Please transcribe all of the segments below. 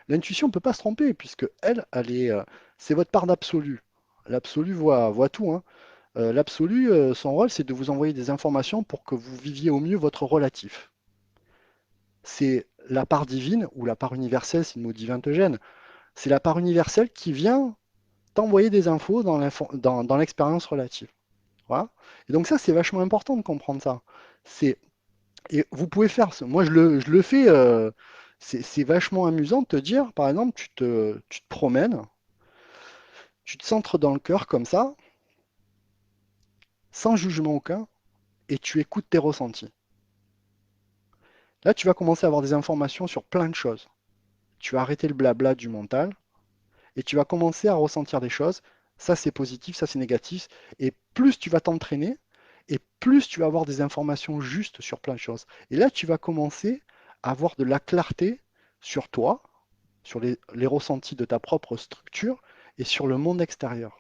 L'intuition ne peut pas se tromper, puisque elle est, c'est votre part d'absolu. L'absolu voit tout, hein. L'absolu, son rôle, c'est de vous envoyer des informations pour que vous viviez au mieux votre relatif. C'est la part divine, ou la part universelle, si le mot divin te gêne, c'est la part universelle qui vient t'envoyer des infos dans l'expérience relative. Voilà. Et donc ça, c'est vachement important de comprendre ça. C'est, et vous pouvez faire, moi je le fais, c'est vachement amusant de te dire, par exemple, tu te promènes, tu te centres dans le cœur comme ça, sans jugement aucun, et tu écoutes tes ressentis. Là, tu vas commencer à avoir des informations sur plein de choses. Tu vas arrêter le blabla du mental, et tu vas commencer à ressentir des choses. Ça, c'est positif, ça, c'est négatif. Et plus tu vas t'entraîner, et plus tu vas avoir des informations justes sur plein de choses. Et là, tu vas commencer à avoir de la clarté sur toi, sur les ressentis de ta propre structure et sur le monde extérieur.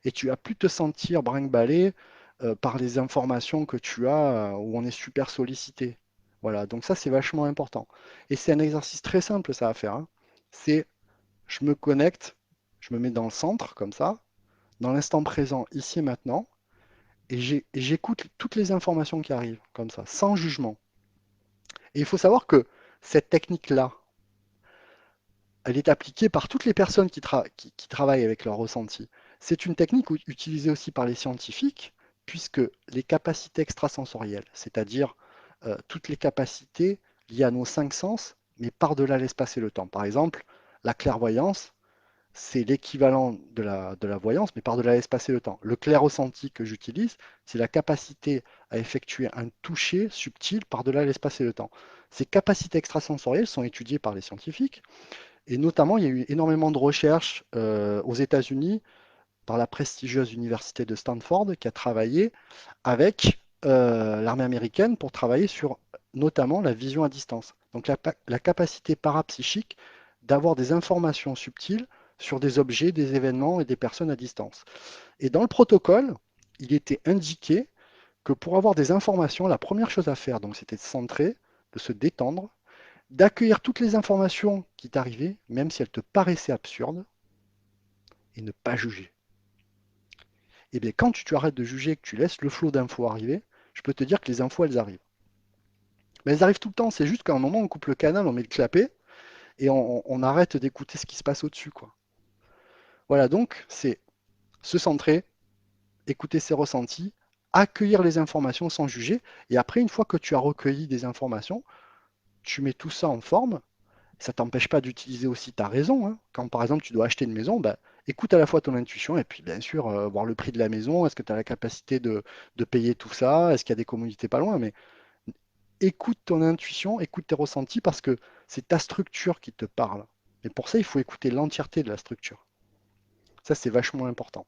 Et tu vas plus te sentir brinque-ballé par les informations que tu as où on est super sollicité. Voilà, donc ça c'est vachement important. Et c'est un exercice très simple ça à faire, hein. C'est je me connecte, je me mets dans le centre comme ça, dans l'instant présent, ici et maintenant, et j'écoute toutes les informations qui arrivent comme ça, sans jugement. Et il faut savoir que cette technique-là, elle est appliquée par toutes les personnes qui travaillent avec leur ressenti. C'est une technique utilisée aussi par les scientifiques, puisque les capacités extrasensorielles, c'est-à-dire toutes les capacités liées à nos cinq sens, mais par-delà l'espace et le temps. Par exemple, la clairvoyance, c'est l'équivalent de la voyance, mais par-delà l'espace et le temps. Le clair ressenti que j'utilise, c'est la capacité à effectuer un toucher subtil par-delà l'espace et le temps. Ces capacités extrasensorielles sont étudiées par les scientifiques, et notamment, il y a eu énormément de recherches aux États-Unis par la prestigieuse université de Stanford qui a travaillé avec l'armée américaine pour travailler sur notamment la vision à distance. Donc la capacité parapsychique d'avoir des informations subtiles sur des objets, des événements et des personnes à distance. Et dans le protocole, il était indiqué que pour avoir des informations, la première chose à faire, donc, c'était de se centrer, de se détendre, d'accueillir toutes les informations qui t'arrivaient, même si elles te paraissaient absurdes, et ne pas juger. Et bien quand tu arrêtes de juger et que tu laisses le flot d'infos arriver, je peux te dire que les infos, elles arrivent. Mais elles arrivent tout le temps, c'est juste qu'à un moment, on coupe le canal, on met le clapet, et on arrête d'écouter ce qui se passe au-dessus, quoi. Voilà, donc c'est se centrer, écouter ses ressentis, accueillir les informations sans juger, et après, une fois que tu as recueilli des informations, tu mets tout ça en forme. Ça t'empêche pas d'utiliser aussi ta raison, hein. Quand par exemple tu dois acheter une maison, bah, écoute à la fois ton intuition et puis bien sûr voir le prix de la maison. Est-ce que tu as la capacité de payer tout ça? Est-ce qu'il y a des commodités pas loin? Mais écoute ton intuition, écoute tes ressentis parce que c'est ta structure qui te parle. Et pour ça, il faut écouter l'entièreté de la structure. Ça, c'est vachement important.